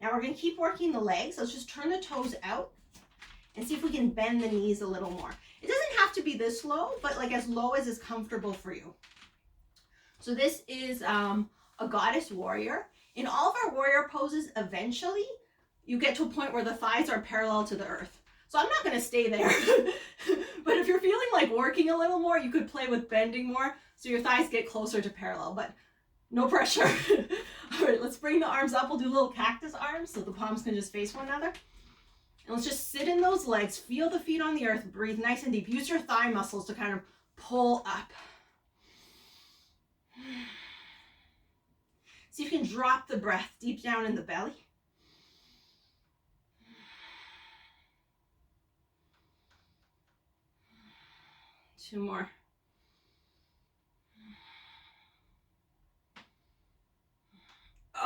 Now we're going to keep working the legs. Let's just turn the toes out and see if we can bend the knees a little more. It doesn't have to be this low, but like as low as is comfortable for you. So this is a goddess warrior. In all of our warrior poses, eventually you get to a point where the thighs are parallel to the earth. So I'm not going to stay there. But if you're feeling like working a little more, you could play with bending more so your thighs get closer to parallel, but no pressure. All right, let's bring the arms up. We'll do little cactus arms so the palms can just face one another. And let's just sit in those legs. Feel the feet on the earth. Breathe nice and deep. Use your thigh muscles to kind of pull up. See if you can drop the breath deep down in the belly. Two more.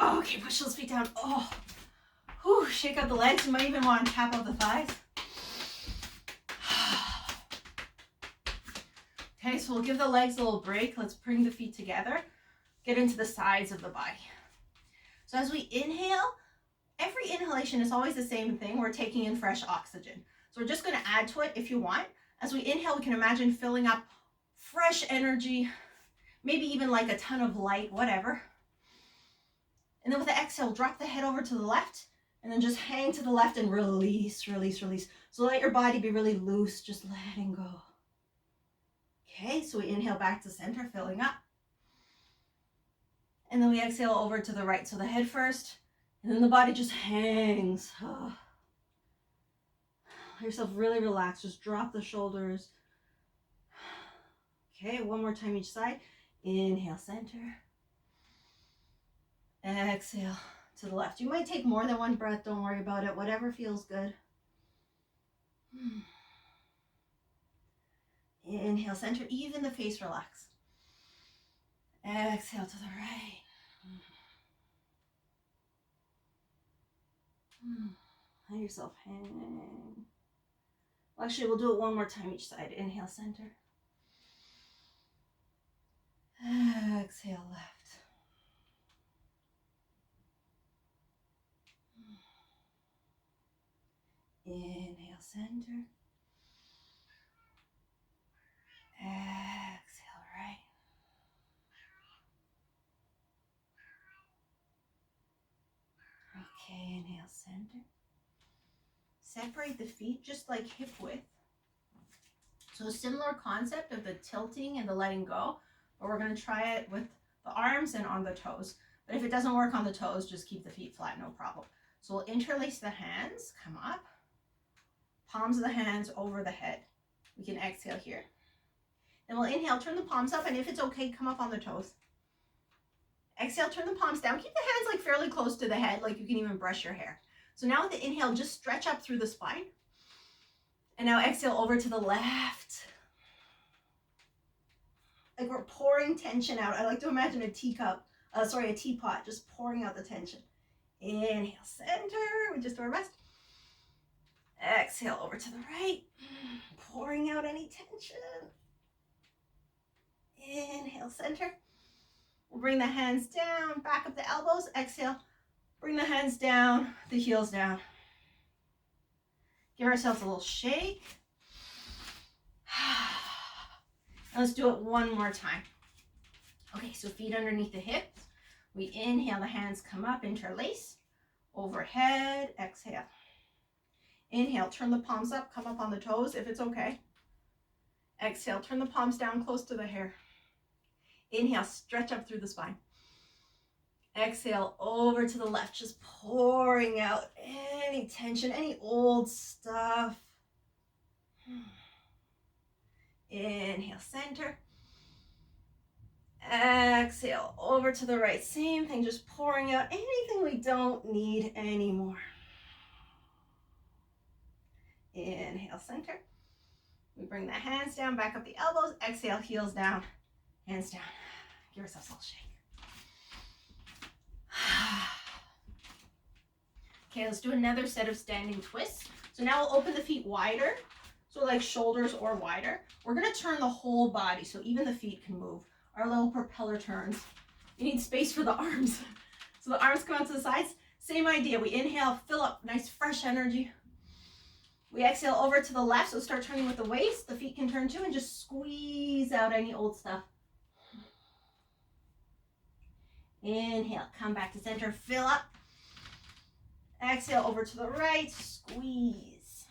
Okay, push those feet down. Oh, whew, shake out the legs. You might even want to tap out the thighs. Okay, so we'll give the legs a little break. Let's bring the feet together. Get into the sides of the body. So as we inhale, every inhalation is always the same thing. We're taking in fresh oxygen. So we're just going to add to it if you want. As we inhale, we can imagine filling up fresh energy, maybe even like a ton of light, whatever. And then with the exhale, drop the head over to the left and then just hang to the left and release, release, release. So let your body be really loose, just letting go. Okay, so we inhale back to center, filling up. And then we exhale over to the right. So the head first, and then the body just hangs. Oh. Let yourself really relax. Just drop the shoulders. Okay, one more time each side. Inhale, center. Exhale to the left. You might take more than one breath. Don't worry about it. Whatever feels good. Inhale, center. Even the face relax. Exhale to the right. Let yourself hang. Well, actually, we'll do it one more time each side. Inhale, center. Exhale, left. Inhale, center. Exhale, right. Okay, inhale, center. Separate the feet just like hip width. So a similar concept of the tilting and the letting go, but we're going to try it with the arms and on the toes. But if it doesn't work on the toes, just keep the feet flat, no problem. So we'll interlace the hands, come up. Palms of the hands over the head. We can exhale here. Then we'll inhale, turn the palms up, and if it's okay, come up on the toes. Exhale, turn the palms down. Keep the hands like fairly close to the head, like you can even brush your hair. So now with the inhale, just stretch up through the spine. And now exhale over to the left. Like we're pouring tension out. I like to imagine a teapot, just pouring out the tension. Inhale, center. We just do our best. Exhale over to the right, pouring out any tension. Inhale, center. We'll bring the hands down, back up the elbows. Exhale, bring the hands down, the heels down. Give ourselves a little shake. And let's do it one more time. Okay, so feet underneath the hips. We inhale, the hands come up, interlace, overhead, exhale. Inhale, turn the palms up, come up on the toes if it's okay. Exhale, turn the palms down close to the hair. Inhale, stretch up through the spine. Exhale, over to the left, just pouring out any tension, any old stuff. Inhale, center. Exhale, over to the right. Same thing, just pouring out anything we don't need anymore. Inhale, center. We bring the hands down, back up the elbows. Exhale, heels down, hands down. Give yourself a little shake. Okay, let's do another set of standing twists. So now we'll open the feet wider, so like shoulders or wider. We're gonna turn the whole body, so even the feet can move. Our little propeller turns. You need space for the arms. So the arms come out to the sides. Same idea. We inhale, fill up, nice fresh energy. We exhale over to the left, so start turning with the waist. The feet can turn too, and just squeeze out any old stuff. Inhale, come back to center, fill up. Exhale over to the right, squeeze.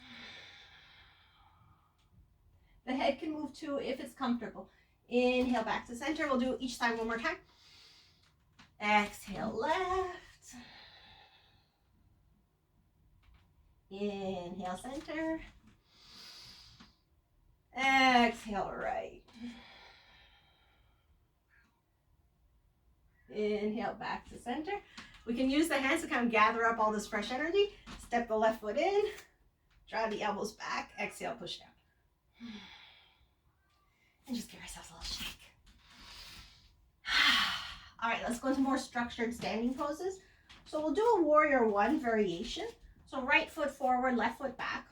The head can move too if it's comfortable. Inhale back to center. We'll do each side one more time. Exhale left. Inhale center. Exhale right. Inhale back to center. We can use the hands to kind of gather up all this fresh energy. Step the left foot in. Drive the elbows back. Exhale, push down. And just give ourselves a little shake. All right, let's go into more structured standing poses. So we'll do a warrior one variation. So right foot forward, left foot back.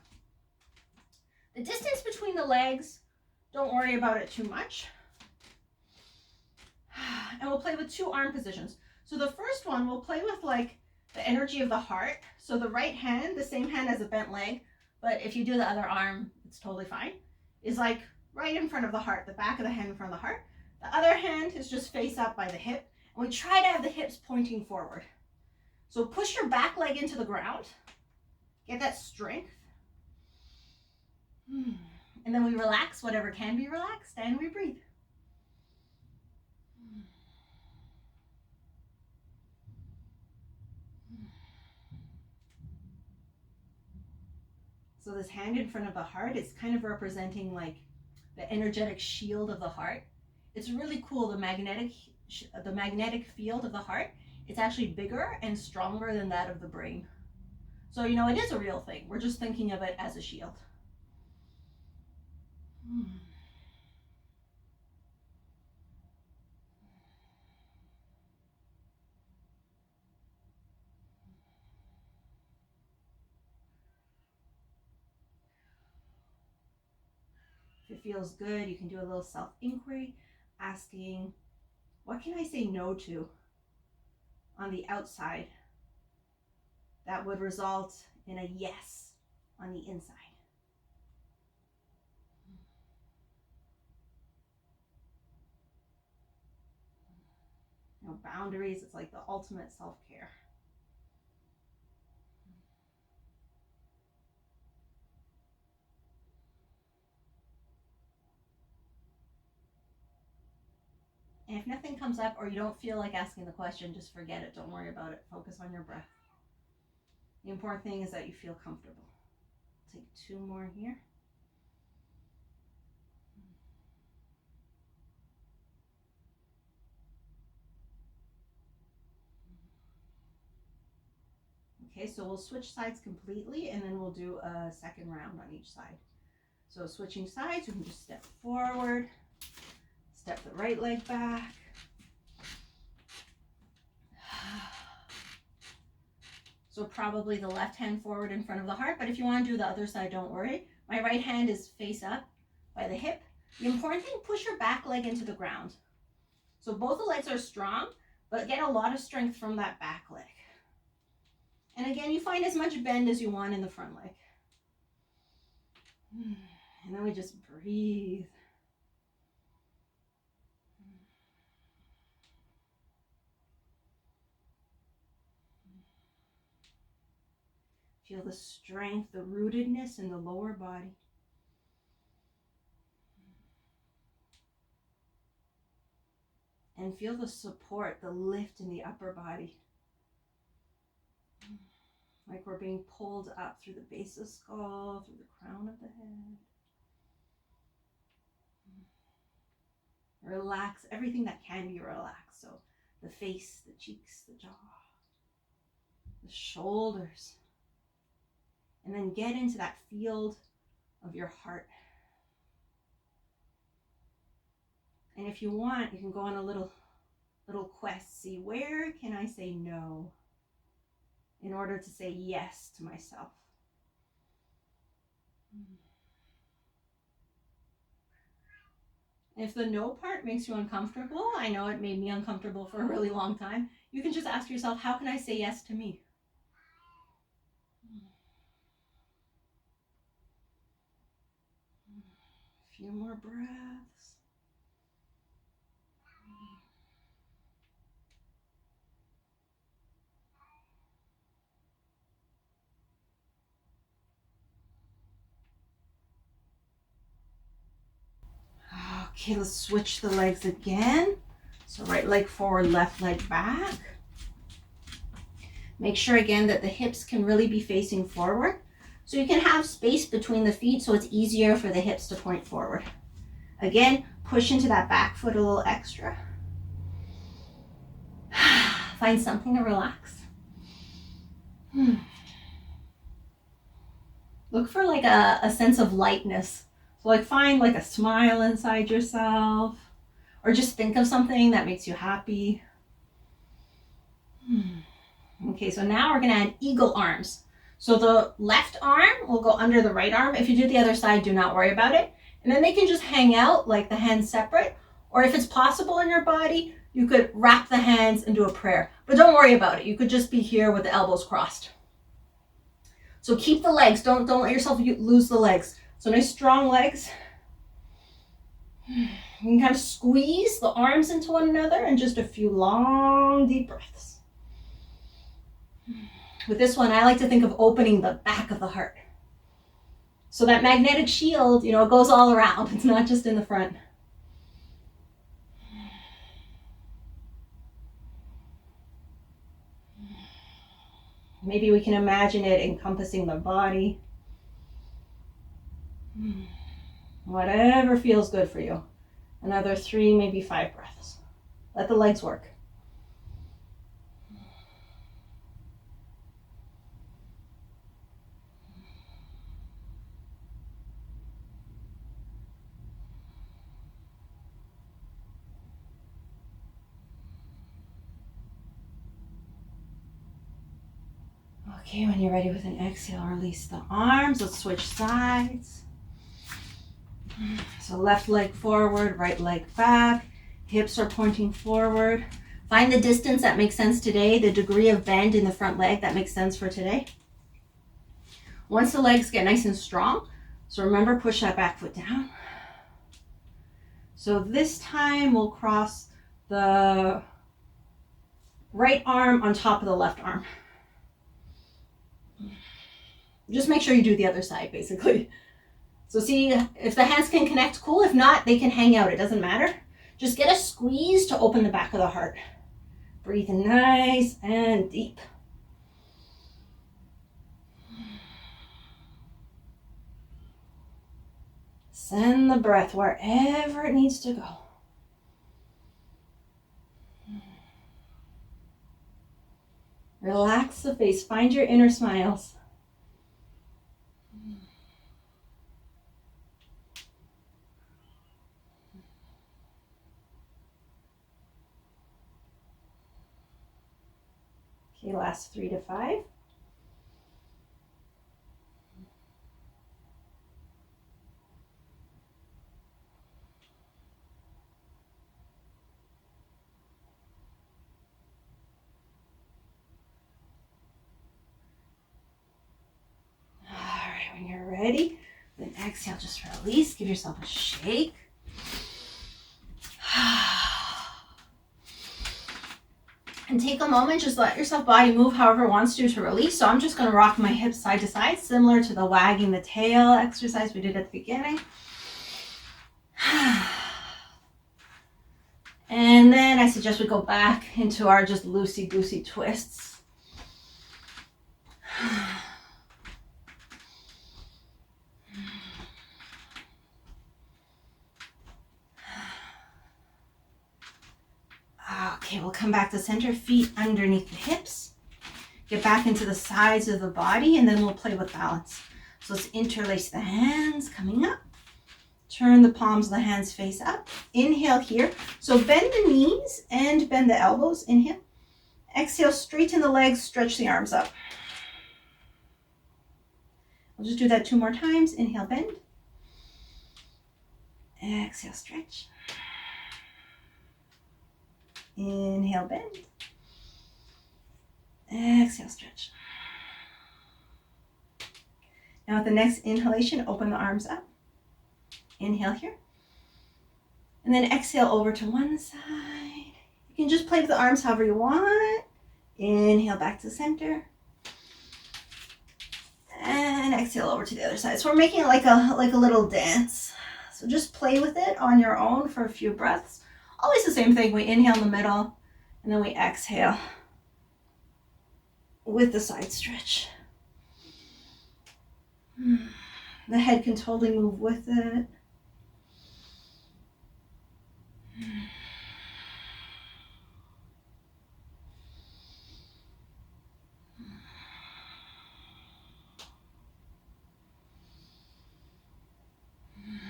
The distance between the legs, don't worry about it too much. And we'll play with two arm positions. So the first one, we'll play with like the energy of the heart. So the right hand, the same hand as a bent leg, but if you do the other arm, it's totally fine, is like right in front of the heart, the back of the hand in front of the heart. The other hand is just face up by the hip. And we try to have the hips pointing forward. So push your back leg into the ground. Get that strength. And then we relax whatever can be relaxed and we breathe. So this hand in front of the heart is kind of representing like the energetic shield of the heart. It's really cool, the magnetic field of the heart. It's actually bigger and stronger than that of the brain. So, you know, it is a real thing. We're just thinking of it as a shield. If it feels good, you can do a little self-inquiry, asking, what can I say no to on the outside that would result in a yes on the inside? You know, boundaries, it's like the ultimate self-care. And if nothing comes up or you don't feel like asking the question, just forget it. Don't worry about it. Focus on your breath. The important thing is that you feel comfortable. Take two more here. Okay, so we'll switch sides completely and then we'll do a second round on each side. So switching sides, we can just step forward, step the right leg back. So probably the left hand forward in front of the heart, but if you want to do the other side, don't worry. My right hand is face up by the hip. The important thing, push your back leg into the ground. So both the legs are strong, but get a lot of strength from that back leg. And again, you find as much bend as you want in the front leg. And then we just breathe. Feel the strength, the rootedness in the lower body. And feel the support, the lift in the upper body. Like we're being pulled up through the base of the skull, through the crown of the head. Relax everything that can be relaxed. So the face, the cheeks, the jaw, the shoulders. And then get into that field of your heart. And if you want, you can go on a little quest. See, where can I say no in order to say yes to myself? If the no part makes you uncomfortable, I know it made me uncomfortable for a really long time, you can just ask yourself, how can I say yes to me? few more breaths. Okay, let's switch the legs again. So right leg forward, left leg back. Make sure again that the hips can really be facing forward. So you can have space between the feet so it's easier for the hips to point forward. Again, push into that back foot a little extra. Find something to relax. Look for like a sense of lightness. So like find like a smile inside yourself, or just think of something that makes you happy. Okay, so now we're gonna add eagle arms. So the left arm will go under the right arm. If you do the other side, do not worry about it. And then they can just hang out like the hands separate. Or if it's possible in your body, you could wrap the hands and do a prayer. But don't worry about it. You could just be here with the elbows crossed. So keep the legs. Don't let yourself lose the legs. So nice strong legs. You can kind of squeeze the arms into one another and just a few long, deep breaths. With this one, I like to think of opening the back of the heart. So that magnetic shield, it goes all around. It's not just in the front. Maybe we can imagine it encompassing the body. Whatever feels good for you. Another 3, maybe 5 breaths. Let the legs work. Okay, when you're ready with an exhale, release the arms. Let's switch sides. So left leg forward, right leg back. Hips are pointing forward. Find the distance that makes sense today, the degree of bend in the front leg that makes sense for today. Once the legs get nice and strong, so remember, push that back foot down. So this time we'll cross the right arm on top of the left arm. Just make sure you do the other side, basically. So see, if the hands can connect, cool. If not, they can hang out. It doesn't matter. Just get a squeeze to open the back of the heart. Breathe in nice and deep. Send the breath wherever it needs to go. Relax the face. Find your inner smiles. Okay, last 3 to 5. All right, when you're ready, then exhale, just release. Give yourself a shake. And take a moment, just let yourself body move however it wants to release. So I'm just going to rock my hips side to side, similar to the wagging the tail exercise we did at the beginning. And then I suggest we go back into our just loosey-goosey twists. Okay, we'll come back to center, feet underneath the hips. Get back into the sides of the body, and then we'll play with balance. So let's interlace the hands, coming up. Turn the palms of the hands face up. Inhale here. So bend the knees and bend the elbows. Inhale. Exhale, straighten the legs, stretch the arms up. We'll just do that 2 more times. Inhale, bend. Exhale, stretch. Inhale, bend. Exhale, stretch. Now with the next inhalation, open the arms up. Inhale here. And then exhale over to one side. You can just play with the arms however you want. Inhale back to center. And exhale over to the other side. So we're making it like a little dance. So just play with it on your own for a few breaths. Always the same thing. We inhale in the middle and then we exhale with the side stretch. The head can totally move with it.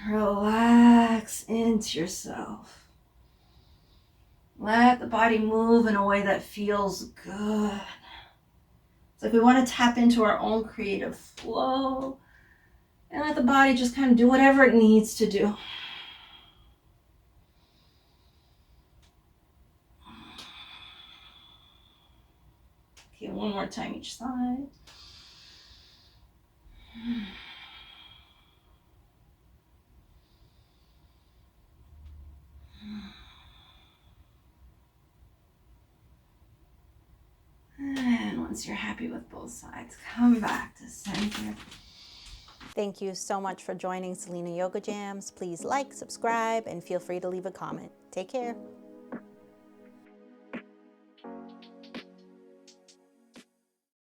Relax into yourself. Let the body move in a way that feels good. It's like we want to tap into our own creative flow and let the body just kind of do whatever it needs to do. Okay, one more time each side. And once you're happy with both sides, come back to center. Thank you so much for joining Selena Yoga Jams. Please like, subscribe, and feel free to leave a comment. Take care.